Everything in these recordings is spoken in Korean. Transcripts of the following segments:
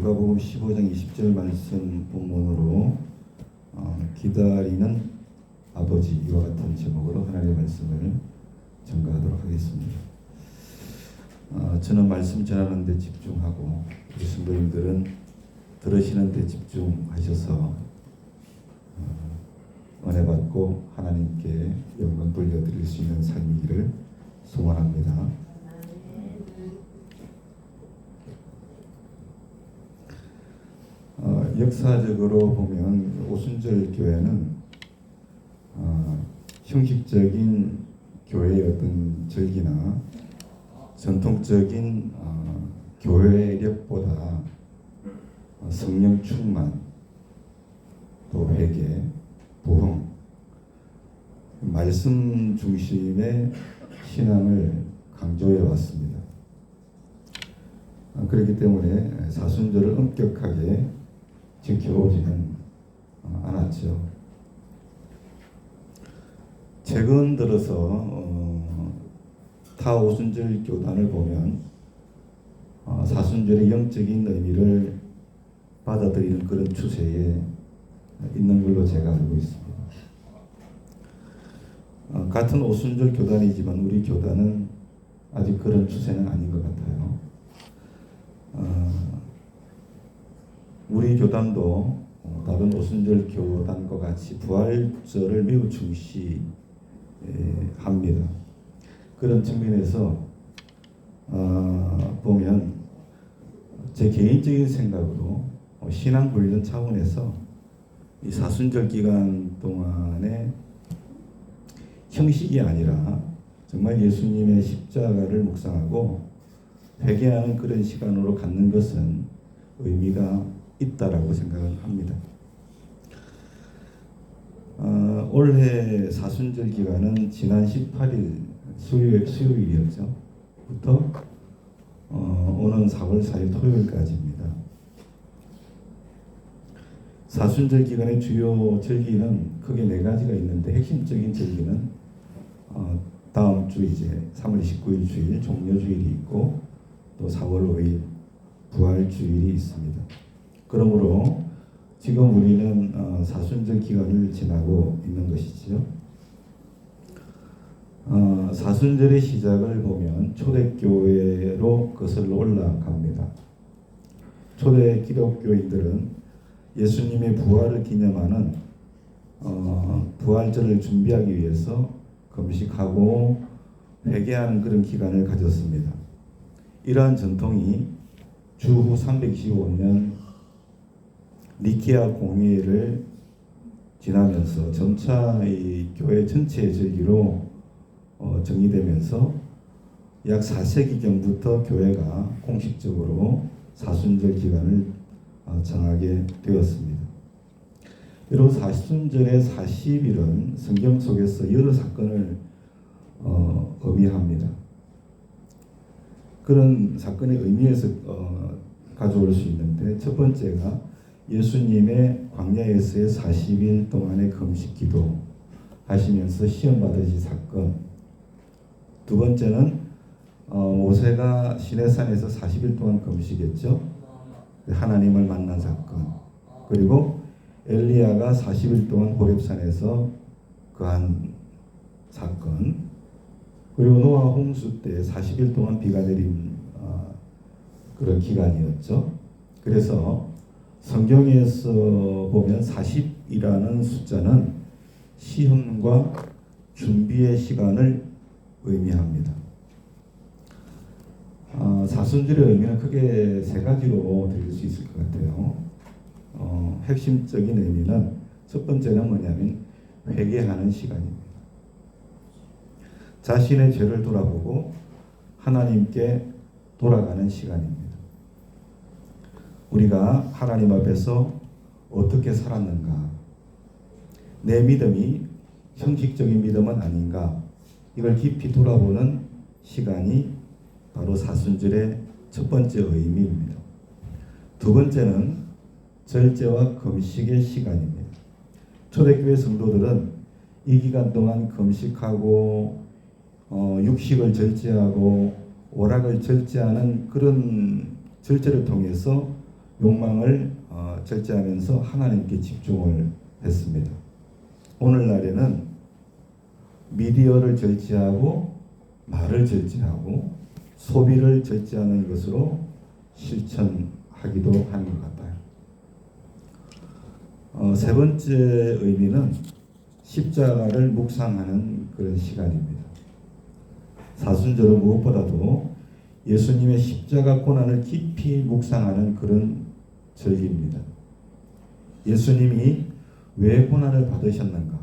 누가복음 15장 20절 말씀 본문으로 기다리는 아버지, 이와 같은 제목으로 하나님의 말씀을 전가하도록 하겠습니다. 저는 말씀 전하는 데 집중하고 우리 성도님들은 들으시는 데 집중하셔서 은혜 받고 하나님께 영광 돌려드릴 수 있는 삶이기를 소원합니다. 역사적으로 보면 오순절 교회는 형식적인 교회의 어떤 절기나 전통적인 교회력보다 성령 충만, 또 회개, 부흥, 말씀 중심의 신앙을 강조해 왔습니다. 그렇기 때문에 사순절을 엄격하게 지켜오지는 않았죠. 최근 들어서 타 오순절 교단을 보면 사순절의 영적인 의미를 받아들이는 그런 추세에 있는 걸로 제가 알고 있습니다. 같은 오순절 교단이지만 우리 교단은 아직 그런 추세는 아닌 것 같아요. 우리 교단도 다른 오순절 교단과 같이 부활절을 매우 중시합니다. 그런 측면에서 보면 제 개인적인 생각으로 신앙 훈련 차원에서 이 사순절 기간 동안에 형식이 아니라 정말 예수님의 십자가를 묵상하고 회개하는 그런 시간으로 갖는 것은 의미가 있다라고 생각을 합니다. 올해 사순절 기간은 지난 18일 수요일이었죠. 부터 오는 4월 4일 토요일까지입니다. 사순절 기간의 주요 절기는 크게 4가지가 있는데 핵심적인 절기는 다음 주 이제 3월 19일 주일 종려주일이 있고 또 4월 5일 부활주일이 있습니다. 그러므로 지금 우리는 사순절 기간을 지나고 있는 것이지요. 사순절의 시작을 보면 초대교회로 거슬러 올라갑니다. 초대 기독교인들은 예수님의 부활을 기념하는 부활절을 준비하기 위해서 금식하고 회개하는 그런 기간을 가졌습니다. 이러한 전통이 주후 325년 니케아 공의회를 지나면서 점차 이 교회 전체의 절기로 정리되면서 약 4세기경부터 교회가 공식적으로 사순절 기간을 정하게 되었습니다. 여러분, 사순절의 40일은 성경 속에서 여러 사건을 의미합니다. 그런 사건의 의미에서 가져올 수 있는데, 첫 번째가 예수님의 광야에서의 40일 동안의 금식 기도 하시면서 시험 받으신 사건. 두 번째는 모세가 시내산에서 40일 동안 금식했죠. 하나님을 만난 사건. 그리고 엘리야가 40일 동안 호렙산에서 거한 사건. 그리고 노아 홍수 때 40일 동안 비가 내린 그런 기간이었죠. 그래서 성경에서 보면 40이라는 숫자는 시험과 준비의 시간을 의미합니다. 사순절의 의미는 크게 3가지로 드릴 수 있을 것 같아요. 핵심적인 의미는 첫 번째는 뭐냐면 회개하는 시간입니다. 자신의 죄를 돌아보고 하나님께 돌아가는 시간입니다. 우리가 하나님 앞에서 어떻게 살았는가? 내 믿음이 형식적인 믿음은 아닌가? 이걸 깊이 돌아보는 시간이 바로 사순절의 첫 번째 의미입니다. 두 번째는 절제와 금식의 시간입니다. 초대교회 성도들은 이 기간 동안 금식하고 육식을 절제하고 오락을 절제하는 그런 절제를 통해서 욕망을 절제하면서 하나님께 집중을 했습니다. 오늘날에는 미디어를 절제하고 말을 절제하고 소비를 절제하는 것으로 실천하기도 하는 것 같아요. 세 번째 의미는 십자가를 묵상하는 그런 시간입니다. 사순절은 무엇보다도 예수님의 십자가 고난을 깊이 묵상하는 그런 절기입니다. 예수님이 왜 고난을 받으셨는가?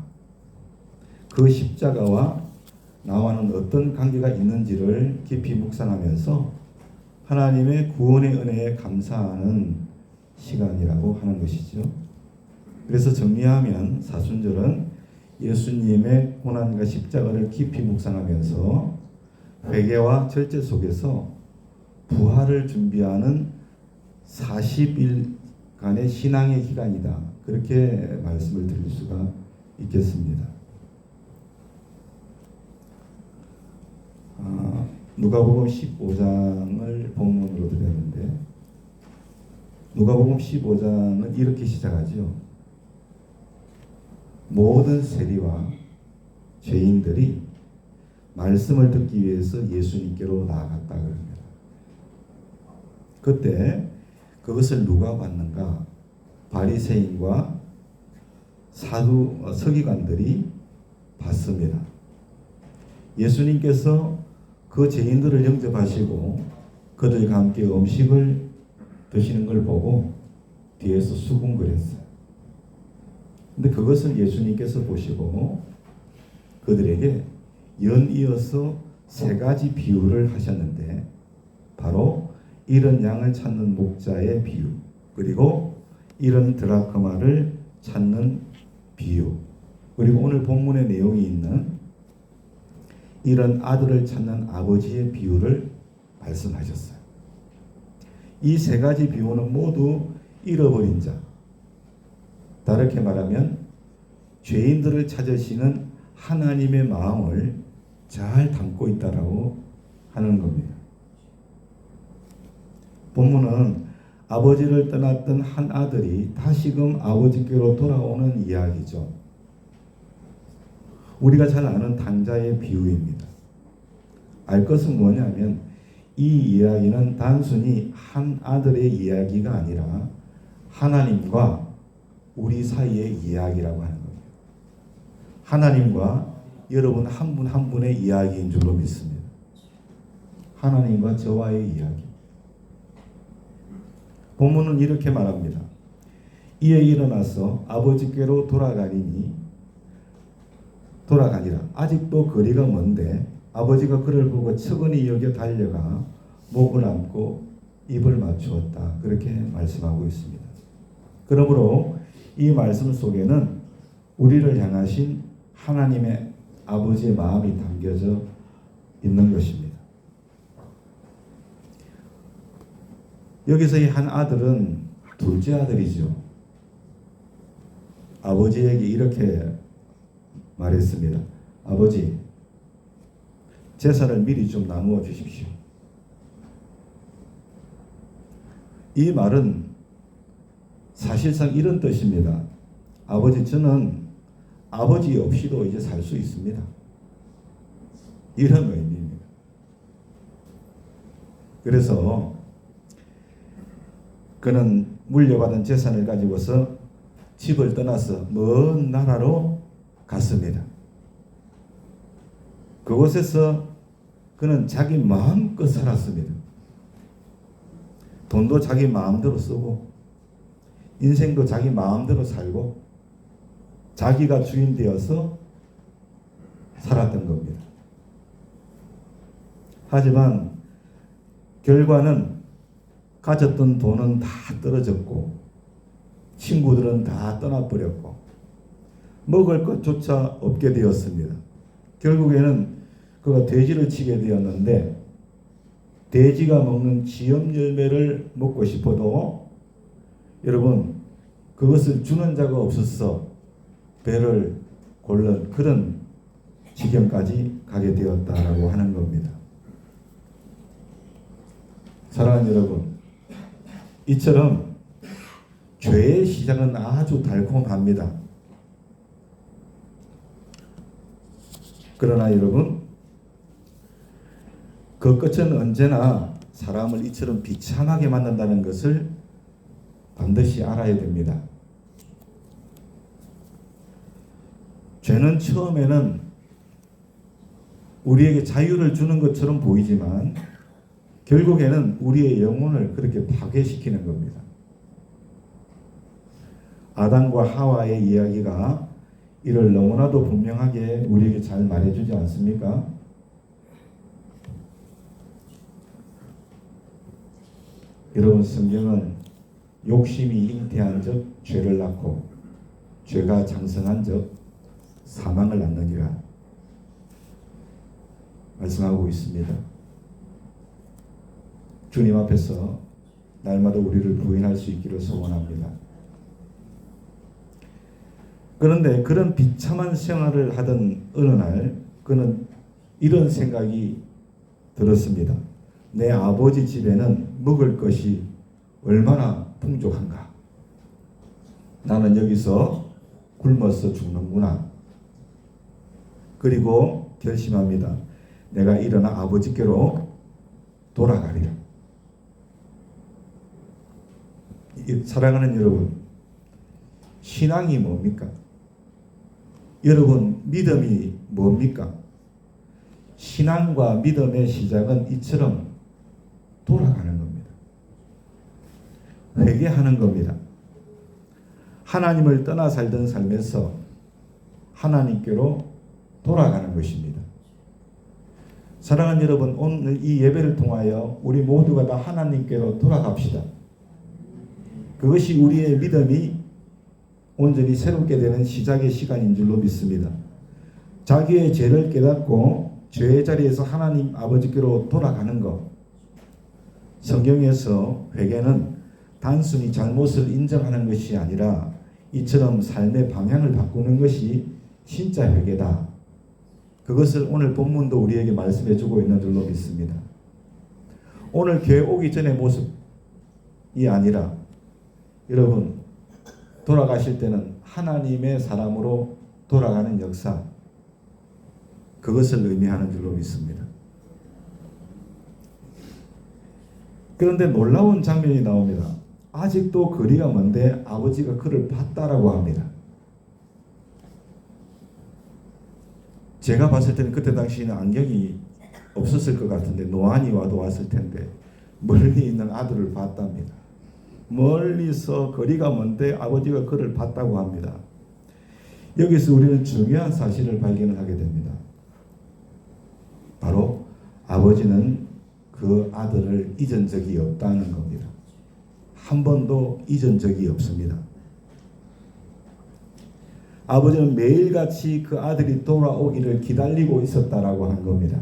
그 십자가와 나와는 어떤 관계가 있는지를 깊이 묵상하면서 하나님의 구원의 은혜에 감사하는 시간이라고 하는 것이죠. 그래서 정리하면 사순절은 예수님의 고난과 십자가를 깊이 묵상하면서 회개와 절제 속에서 부활을 준비하는 40일간의 신앙의 기간이다. 그렇게 말씀을 드릴 수가 있겠습니다. 누가복음 15장을 본문으로 드렸는데 누가복음 15장은 이렇게 시작하죠. 모든 세리와 죄인들이 말씀을 듣기 위해서 예수님께로 나아갔다 그럽니다. 그때 그것을 누가 봤는가? 바리새인과 서기관들이 봤습니다. 예수님께서 그 죄인들을 영접하시고 그들과 함께 음식을 드시는 걸 보고 뒤에서 수군거렸어요. 근데 그것을 예수님께서 보시고 그들에게 연이어서 세 가지 비유를 하셨는데 바로 잃은 양을 찾는 목자의 비유, 그리고 잃은 드라크마를 찾는 비유, 그리고 오늘 본문의 내용이 있는 잃은 아들을 찾는 아버지의 비유를 말씀하셨어요. 이 세 가지 비유는 모두 잃어버린 자, 다르게 말하면 죄인들을 찾으시는 하나님의 마음을 잘 담고 있다라고 하는 겁니다. 본문은 아버지를 떠났던 한 아들이 다시금 아버지께로 돌아오는 이야기죠. 우리가 잘 아는 당자의 비유입니다. 알 것은 뭐냐면 이 이야기는 단순히 한 아들의 이야기가 아니라 하나님과 우리 사이의 이야기라고 하는 겁니다. 하나님과 여러분 한 분 한 분의 이야기인 줄로 믿습니다. 하나님과 저와의 이야기. 본문은 이렇게 말합니다. 이에 일어나서 아버지께로 돌아가니라. 아직도 거리가 먼데 아버지가 그를 보고 측은히 여겨 달려가 목을 안고 입을 맞추었다. 그렇게 말씀하고 있습니다. 그러므로 이 말씀 속에는 우리를 향하신 하나님의 아버지의 마음이 담겨져 있는 것입니다. 여기서 이 한 아들은 둘째 아들이죠. 아버지에게 이렇게 말했습니다. 아버지, 재산을 미리 좀 나누어 주십시오. 이 말은 사실상 이런 뜻입니다. 아버지, 저는 아버지 없이도 이제 살 수 있습니다. 이런 의미입니다. 그래서 그는 물려받은 재산을 가지고서 집을 떠나서 먼 나라로 갔습니다. 그곳에서 그는 자기 마음껏 살았습니다. 돈도 자기 마음대로 쓰고 인생도 자기 마음대로 살고 자기가 주인 되어서 살았던 겁니다. 하지만 결과는 가졌던 돈은 다 떨어졌고 친구들은 다 떠나버렸고 먹을 것조차 없게 되었습니다. 결국에는 그가 돼지를 치게 되었는데 돼지가 먹는 지엽 열매를 먹고 싶어도 여러분 그것을 주는 자가 없어서 배를 골른 그런 지경까지 가게 되었다라고 하는 겁니다. 사랑하는 여러분, 이처럼 죄의 시작은 아주 달콤합니다. 그러나 여러분, 그 끝은 언제나 사람을 이처럼 비참하게 만든다는 것을 반드시 알아야 됩니다. 죄는 처음에는 우리에게 자유를 주는 것처럼 보이지만 결국에는 우리의 영혼을 그렇게 파괴시키는 겁니다. 아담과 하와의 이야기가 이를 너무나도 분명하게 우리에게 잘 말해주지 않습니까? 여러분, 성경은 욕심이 잉태한 적 죄를 낳고 죄가 장성한 적 사망을 낳느니라 말씀하고 있습니다. 주님 앞에서 날마다 우리를 부인할 수 있기를 소원합니다. 그런데 그런 비참한 생활을 하던 어느 날 그는 이런 생각이 들었습니다. 내 아버지 집에는 먹을 것이 얼마나 풍족한가. 나는 여기서 굶어서 죽는구나. 그리고 결심합니다. 내가 일어나 아버지께로 돌아가리라. 사랑하는 여러분, 신앙이 뭡니까? 여러분, 믿음이 뭡니까? 신앙과 믿음의 시작은 이처럼 돌아가는 겁니다. 회개하는 겁니다. 하나님을 떠나 살던 삶에서 하나님께로 돌아가는 것입니다. 사랑하는 여러분, 오늘 이 예배를 통하여 우리 모두가 다 하나님께로 돌아갑시다. 그것이 우리의 믿음이 온전히 새롭게 되는 시작의 시간인 줄로 믿습니다. 자기의 죄를 깨닫고 죄의 자리에서 하나님 아버지께로 돌아가는 것. 성경에서 회개는 단순히 잘못을 인정하는 것이 아니라 이처럼 삶의 방향을 바꾸는 것이 진짜 회개다. 그것을 오늘 본문도 우리에게 말씀해 주고 있는 줄로 믿습니다. 오늘 교회 오기 전의 모습이 아니라 여러분, 돌아가실 때는 하나님의 사람으로 돌아가는 역사, 그것을 의미하는 줄로 믿습니다. 그런데 놀라운 장면이 나옵니다. 아직도 거리가 먼데 아버지가 그를 봤다라고 합니다. 제가 봤을 때는 그때 당시에는 안경이 없었을 것 같은데 노안이 와도 왔을 텐데 멀리 있는 아들을 봤답니다. 멀리서 거리가 먼데 아버지가 그를 봤다고 합니다. 여기서 우리는 중요한 사실을 발견하게 됩니다. 바로 아버지는 그 아들을 잊은 적이 없다는 겁니다. 한 번도 잊은 적이 없습니다. 아버지는 매일같이 그 아들이 돌아오기를 기다리고 있었다라고 한 겁니다.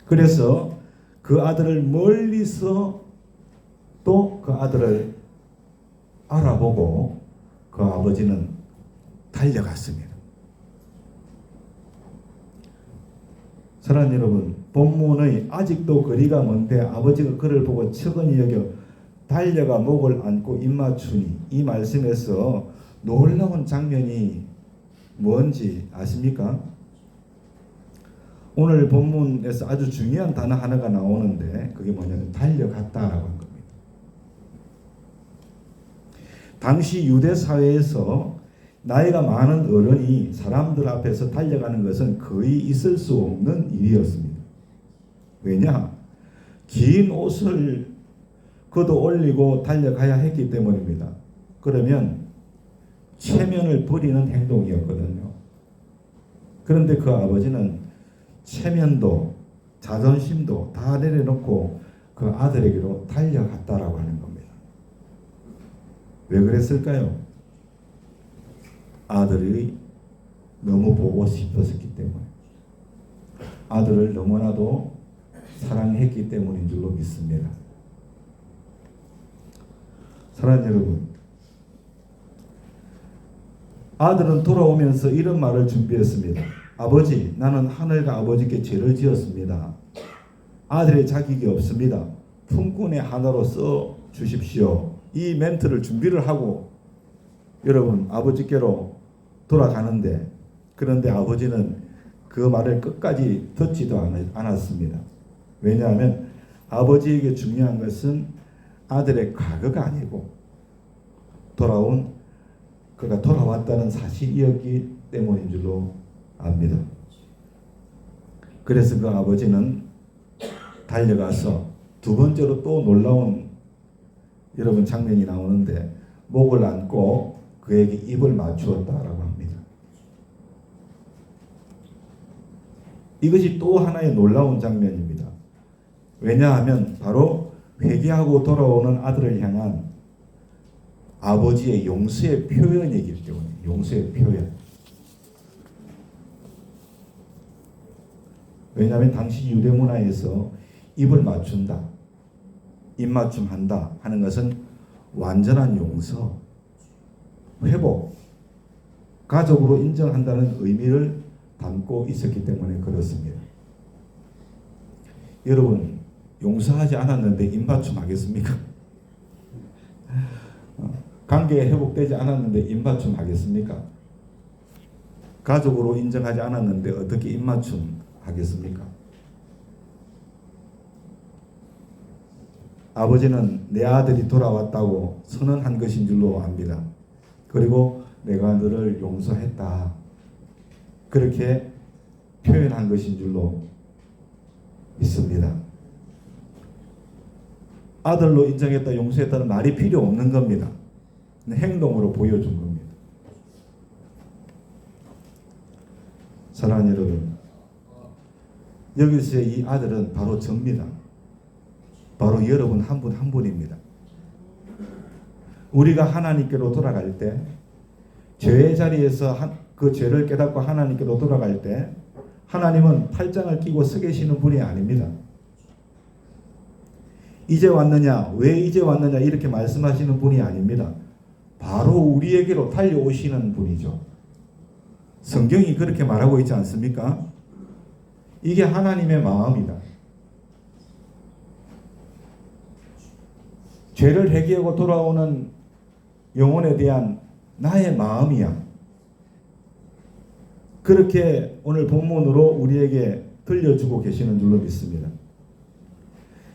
그래서 그 아들을 멀리서 또 그 아들을 알아보고 그 아버지는 달려갔습니다. 사랑하는 여러분, 본문의 아직도 거리가 먼데 아버지가 그를 보고 측은히 여겨 달려가 목을 안고 입맞추니, 이 말씀에서 놀라운 장면이 뭔지 아십니까? 오늘 본문에서 아주 중요한 단어 하나가 나오는데 그게 뭐냐면 달려갔다라고 한 겁니다. 당시 유대 사회에서 나이가 많은 어른이 사람들 앞에서 달려가는 것은 거의 있을 수 없는 일이었습니다. 왜냐? 긴 옷을 걷어 올리고 달려가야 했기 때문입니다. 그러면 체면을 버리는 행동이었거든요. 그런데 그 아버지는 체면도 자존심도 다 내려놓고 그 아들에게로 달려갔다라고 하는 겁니다. 왜 그랬을까요? 아들이 너무 보고 싶었기 때문에, 아들을 너무나도 사랑했기 때문인 줄로 믿습니다. 사랑하는 여러분, 아들은 돌아오면서 이런 말을 준비했습니다. 아버지, 나는 하늘과 아버지께 죄를 지었습니다. 아들의 자격이 없습니다. 품꾼의 하나로 써 주십시오. 이 멘트를 준비를 하고 여러분 아버지께로 돌아가는데, 그런데 아버지는 그 말을 끝까지 듣지도 않았습니다. 왜냐하면 아버지에게 중요한 것은 아들의 과거가 아니고 그가 돌아왔다는 사실이었기 때문인 줄로 압니다. 그래서 그 아버지는 달려가서 두 번째로 또 놀라운 여러분 장면이 나오는데, 목을 안고 그에게 입을 맞추었다라고 합니다. 이것이 또 하나의 놀라운 장면입니다. 왜냐하면 바로 회개하고 돌아오는 아들을 향한 아버지의 용서의 표현이기 때문에, 용서의 표현. 왜냐하면 당시 유대 문화에서 입을 맞춘다, 입맞춤한다 하는 것은 완전한 용서, 회복, 가족으로 인정한다는 의미를 담고 있었기 때문에 그렇습니다. 여러분, 용서하지 않았는데 입맞춤 하겠습니까? 관계 회복되지 않았는데 입맞춤 하겠습니까? 가족으로 인정하지 않았는데 어떻게 입맞춤 하겠습니까? 아버지는 내 아들이 돌아왔다고 선언한 것인 줄로 압니다. 그리고 내가 너를 용서했다, 그렇게 표현한 것인 줄로 믿습니다. 아들로 인정했다, 용서했다는 말이 필요 없는 겁니다. 행동으로 보여준 겁니다. 사랑하는 여러분, 여기서의 이 아들은 바로 접니다. 바로 여러분 한 분 한 분입니다. 우리가 하나님께로 돌아갈 때, 죄의 자리에서 그 죄를 깨닫고 하나님께로 돌아갈 때, 하나님은 팔짱을 끼고 서 계시는 분이 아닙니다. 이제 왔느냐, 왜 이제 왔느냐 이렇게 말씀하시는 분이 아닙니다. 바로 우리에게로 달려오시는 분이죠. 성경이 그렇게 말하고 있지 않습니까? 이게 하나님의 마음이다. 죄를 회개하고 돌아오는 영혼에 대한 나의 마음이야. 그렇게 오늘 본문으로 우리에게 들려주고 계시는 줄로 믿습니다.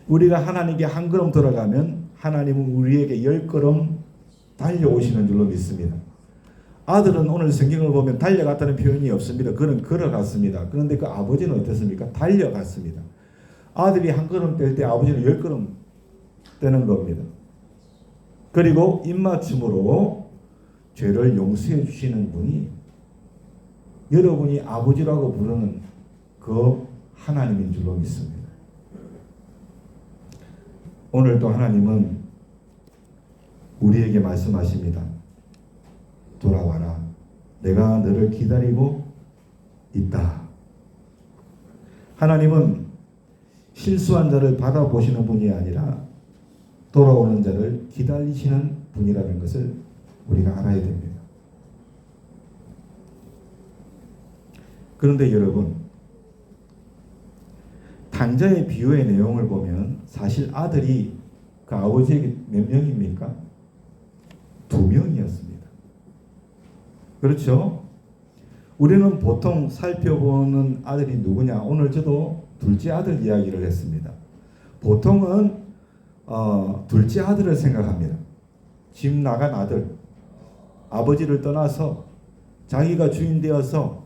우리가 하나님께 한 걸음 들어가면 하나님은 우리에게 10걸음 달려오시는 줄로 믿습니다. 아들은 오늘 성경을 보면 달려갔다는 표현이 없습니다. 그는 걸어갔습니다. 그런데 그 아버지는 어땠습니까? 달려갔습니다. 아들이 한 걸음 뗄 때 아버지는 10걸음 떼는 겁니다. 그리고 입맞춤으로 죄를 용서해 주시는 분이 여러분이 아버지라고 부르는 그 하나님인 줄로 믿습니다. 오늘도 하나님은 우리에게 말씀하십니다. 돌아와라. 내가 너를 기다리고 있다. 하나님은 실수한 자를 바라보시는 분이 아니라 돌아오는 자를 기다리시는 분이라는 것을 우리가 알아야 됩니다. 그런데 여러분, 당자의 비유의 내용을 보면 사실 아들이 그 아버지에게 몇 명입니까? 2명이었습니다. 그렇죠? 우리는 보통 살펴보는 아들이 누구냐? 오늘 저도 둘째 아들 이야기를 했습니다. 보통은 둘째 아들을 생각합니다. 집 나간 아들, 아버지를 떠나서 자기가 주인 되어서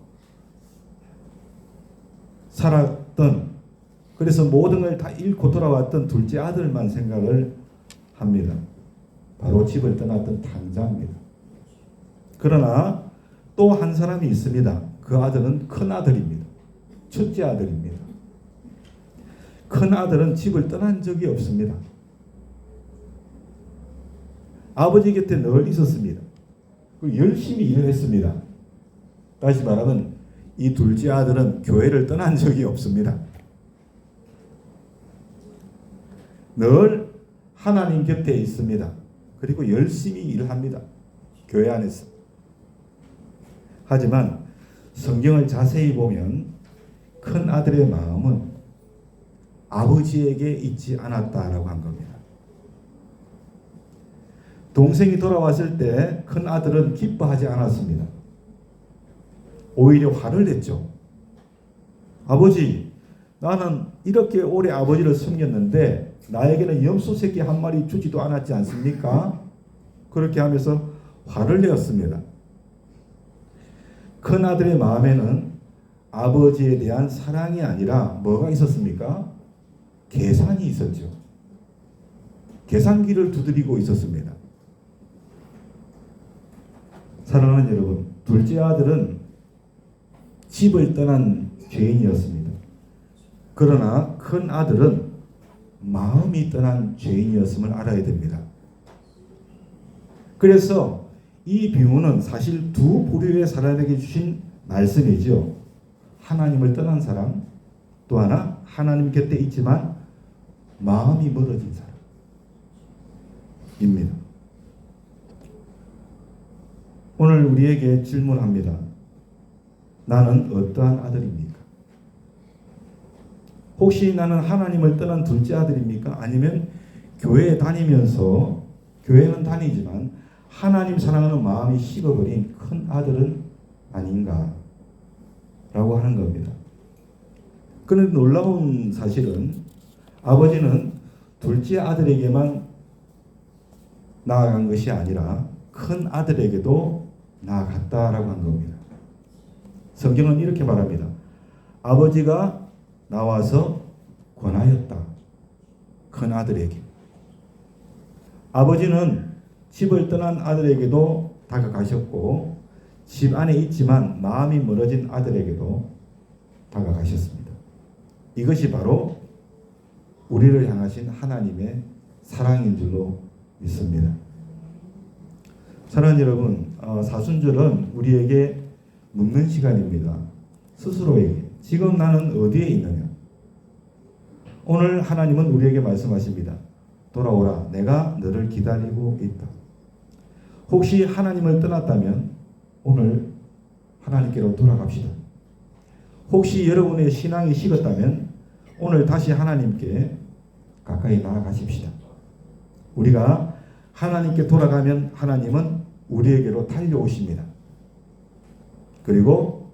살았던, 그래서 모든 걸 다 잃고 돌아왔던 둘째 아들만 생각을 합니다. 바로 집을 떠났던 당자입니다. 그러나 또 한 사람이 있습니다. 그 아들은 큰 아들입니다. 첫째 아들입니다. 큰 아들은 집을 떠난 적이 없습니다. 아버지 곁에 늘 있었습니다. 열심히 일을 했습니다. 다시 말하면 이 둘째 아들은 교회를 떠난 적이 없습니다. 늘 하나님 곁에 있습니다. 그리고 열심히 일을 합니다. 교회 안에서. 하지만 성경을 자세히 보면 큰 아들의 마음은 아버지에게 있지 않았다라고 한 겁니다. 동생이 돌아왔을 때 큰 아들은 기뻐하지 않았습니다. 오히려 화를 냈죠. 아버지, 나는 이렇게 오래 아버지를 섬겼는데 나에게는 염소 새끼 한 마리 주지도 않았지 않습니까? 그렇게 하면서 화를 내었습니다. 큰 아들의 마음에는 아버지에 대한 사랑이 아니라 뭐가 있었습니까? 계산이 있었죠. 계산기를 두드리고 있었습니다. 사랑하는 여러분, 둘째 아들은 집을 떠난 죄인이었습니다. 그러나 큰 아들은 마음이 떠난 죄인이었음을 알아야 됩니다. 그래서 이 비유는 사실 두 부류의 사람에게 주신 말씀이죠. 하나님을 떠난 사람, 또 하나 하나님 곁에 있지만 마음이 멀어진 사람입니다. 오늘 우리에게 질문합니다. 나는 어떠한 아들입니까? 혹시 나는 하나님을 떠난 둘째 아들입니까? 아니면 교회에 다니면서 교회는 다니지만 하나님 사랑하는 마음이 식어버린 큰 아들은 아닌가? 라고 하는 겁니다. 그런데 놀라운 사실은 아버지는 둘째 아들에게만 나아간 것이 아니라 큰 아들에게도 나아갔다라고 한 겁니다. 성경은 이렇게 말합니다. 아버지가 나와서 권하였다. 큰 아들에게. 아버지는 집을 떠난 아들에게도 다가가셨고 집 안에 있지만 마음이 멀어진 아들에게도 다가가셨습니다. 이것이 바로 우리를 향하신 하나님의 사랑인 줄로 믿습니다. 사랑하는 여러분, 사순절은 우리에게 묻는 시간입니다. 스스로에게 지금 나는 어디에 있느냐? 오늘 하나님은 우리에게 말씀하십니다. 돌아오라, 내가 너를 기다리고 있다. 혹시 하나님을 떠났다면 오늘 하나님께로 돌아갑시다. 혹시 여러분의 신앙이 식었다면 오늘 다시 하나님께 가까이 나아가십시다. 우리가 하나님께 돌아가면 하나님은 우리에게로 달려오십니다. 그리고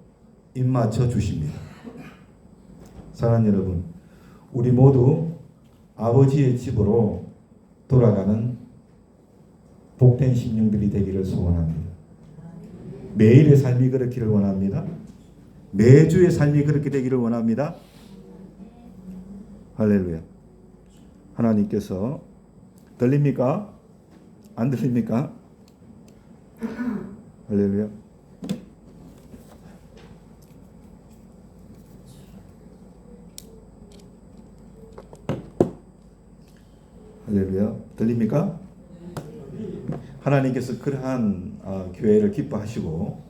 입맞춰 주십니다. 사랑하는 여러분, 우리 모두 아버지의 집으로 돌아가는 복된 심령들이 되기를 소원합니다. 매일의 삶이 그렇기를 원합니다. 매주의 삶이 그렇게 되기를 원합니다. 할렐루야. 하나님께서 들립니까? 안 들립니까? 할렐루야. 할렐루야. 들립니까? 하나님께서 그러한 교회를 기뻐하시고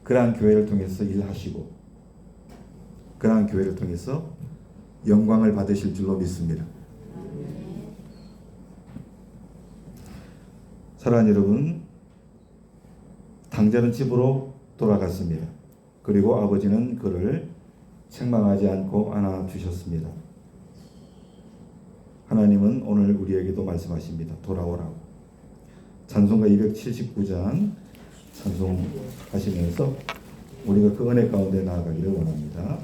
그러한 교회를 통해서 일하시고 그러한 교회를 통해서 영광을 받으실 줄로 믿습니다. 사랑하는 여러분, 당자는 집으로 돌아갔습니다. 그리고 아버지는 그를 책망하지 않고 안아주셨습니다. 하나님은 오늘 우리에게도 말씀하십니다. 돌아오라고. 찬송가 279장 찬송하시면서 우리가 그 은혜 가운데 나아가기를 원합니다.